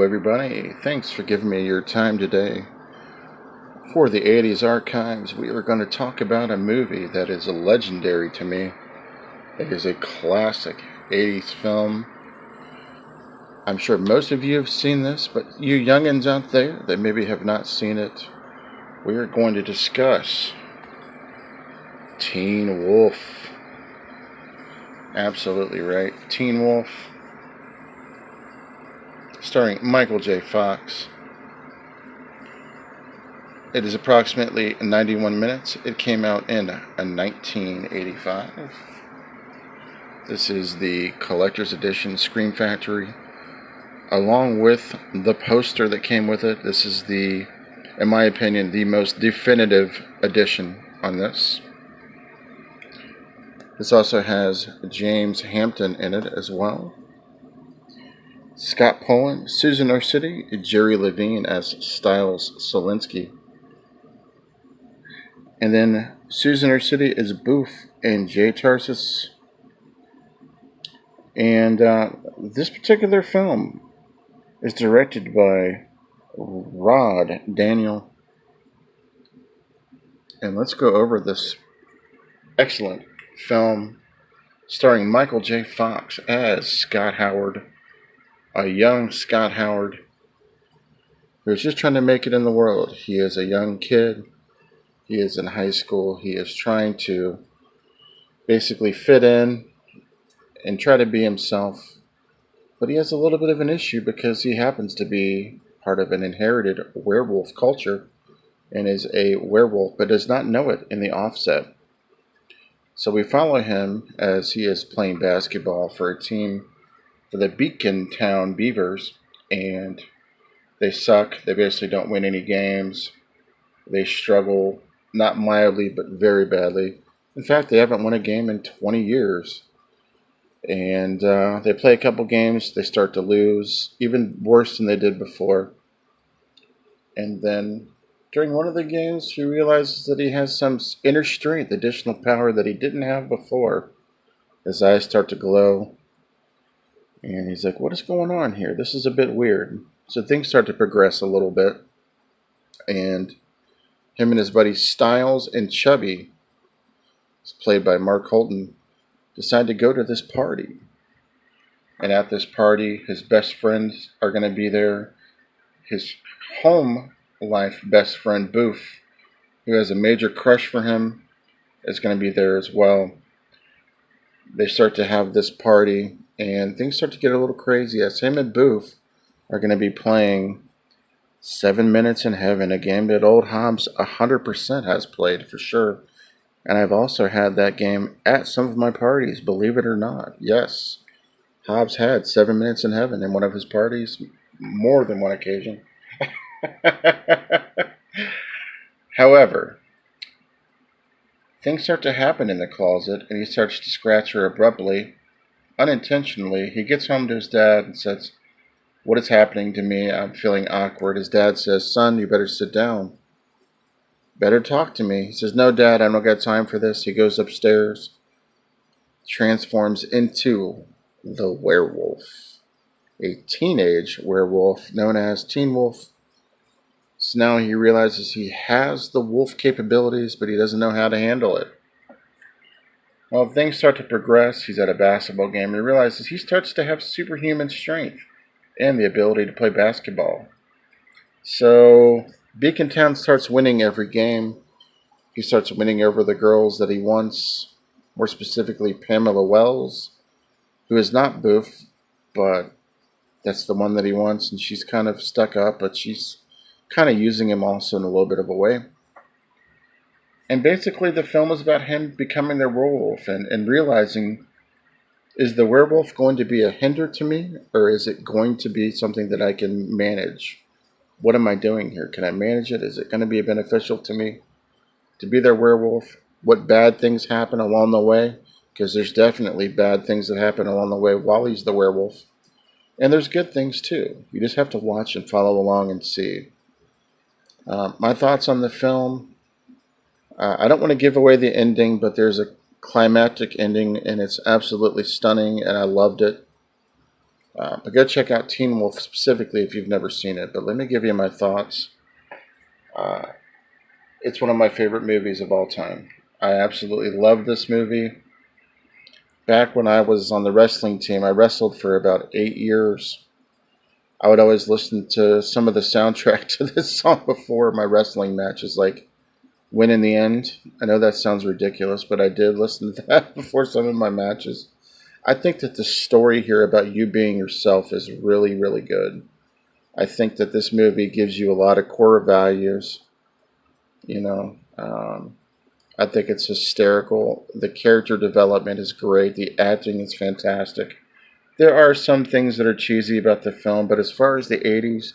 everybody. Thanks for giving me your time today. For the 80s archives, we are going to talk about a movie that is legendary to me. It is a classic 80s film. I'm sure most of you have seen this, but you youngins out there that maybe have not seen it, we are going to discuss Teen Wolf. Absolutely right. Teen Wolf, starring Michael J. Fox. It is approximately 91 minutes. It came out in 1985. This is the collector's edition Scream Factory, along with the poster that came with it. This is in my opinion, the most definitive edition on this. This also has James Hampton in it as well. Scott Poland, Susan Orcity, Jerry Levine as Styles Solinsky. And then Susan Orcity is Boof and Jay Tarsus. And this particular film is directed by Rod Daniel. And let's go over this excellent film starring Michael J. Fox as Scott Howard, a young Scott Howard who's just trying to make it in the world. He is a young kid. He is in high school. He is trying to basically fit in and try to be himself. But he has a little bit of an issue because he happens to be part of an inherited werewolf culture and is a werewolf, but does not know it in the offset. So we follow him as he is playing basketball for a team for the Beacon Town Beavers, and they suck. They basically don't win any games. They struggle, not mildly, but very badly. In fact, they haven't won a game in 20 years. And they play a couple games, they start to lose, even worse than they did before. And then during one of the games, he realizes that he has some inner strength, additional power that he didn't have before. His eyes start to glow. And he's like, what is going on here? This is a bit weird. So things start to progress a little bit. And him and his buddy Styles and Chubby, played by Mark Holton, decide to go to this party. And at this party, his best friends are going to be there. His home life best friend, Boof, who has a major crush for him, is going to be there as well. They start to have this party, and things start to get a little crazy as him and Boof are going to be playing 7 Minutes in Heaven, a game that old Hobbs 100% has played for sure. And I've also had that game at some of my parties, believe it or not. Yes, Hobbs had 7 Minutes in Heaven in one of his parties, more than one occasion. However, things start to happen in the closet, and he starts to scratch her abruptly, unintentionally. He gets home to his dad and says, what is happening to me? I'm feeling awkward. His dad says, son, you better sit down. Better talk to me. He says, no, Dad, I don't got time for this. He goes upstairs, transforms into the werewolf, a teenage werewolf known as Teen Wolf. So now he realizes he has the wolf capabilities, but he doesn't know how to handle it. Well, things start to progress. He's at a basketball game and he realizes he starts to have superhuman strength and the ability to play basketball. So Beacon Town starts winning every game. He starts winning over the girls that he wants, more specifically Pamela Wells, who is not Boof, but that's the one that he wants, and she's kind of stuck up, but she's kind of using him also in a little bit of a way. And basically the film is about him becoming the werewolf and realizing, is the werewolf going to be a hinder to me, or is it going to be something that I can manage? What am I doing here? Can I manage it? Is it going to be beneficial to me to be their werewolf? What bad things happen along the way? Because there's definitely bad things that happen along the way while he's the werewolf. And there's good things too. You just have to watch and follow along and see. My thoughts on the film. I don't want to give away the ending, but there's a climactic ending, and it's absolutely stunning, and I loved it. But go check out Teen Wolf specifically if you've never seen it. But let me give you my thoughts. It's one of my favorite movies of all time. I absolutely love this movie. Back when I was on the wrestling team, I wrestled for about 8 years. I would always listen to some of the soundtrack to this song before my wrestling matches, like Win in the End. I know that sounds ridiculous, but I did listen to that before some of my matches. I think that the story here about you being yourself is really, really good. I think that this movie gives you a lot of core values. You know, I think it's hysterical. The character development is great. The acting is fantastic. There are some things that are cheesy about the film, but as far as the 80s,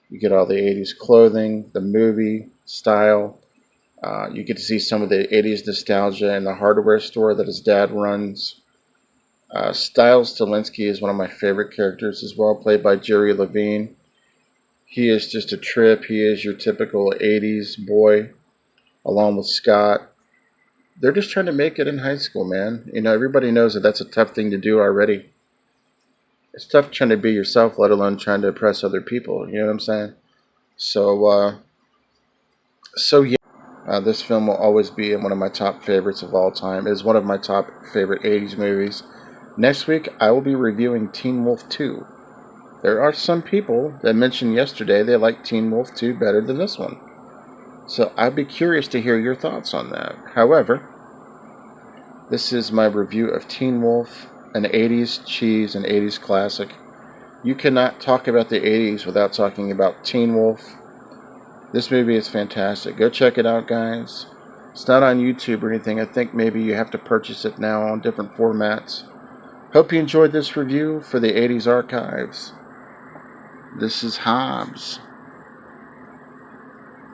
you get all the 80s clothing, the movie style. You get to see some of the 80s nostalgia in the hardware store that his dad runs. Styles Stilinski is one of my favorite characters as well, played by Jerry Levine. He is just a trip. He is your typical 80s boy, along with Scott. They're just trying to make it in high school, man. You know, everybody knows that that's a tough thing to do already. It's tough trying to be yourself, let alone trying to impress other people. You know what I'm saying? So yeah. This film will always be one of my top favorites of all time. It is one of my top favorite 80s movies. Next week, I will be reviewing Teen Wolf 2. There are some people that mentioned yesterday they like Teen Wolf 2 better than this one. So I'd be curious to hear your thoughts on that. However, this is my review of Teen Wolf, an 80s cheese and 80s classic. You cannot talk about the 80s without talking about Teen Wolf. This movie is fantastic. Go check it out, guys. It's not on YouTube or anything. I think maybe you have to purchase it now on different formats. Hope you enjoyed this review for the 80s archives. This is Hobbs.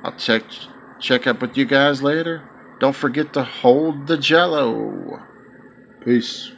I'll check up with you guys later. Don't forget to hold the jello. Peace.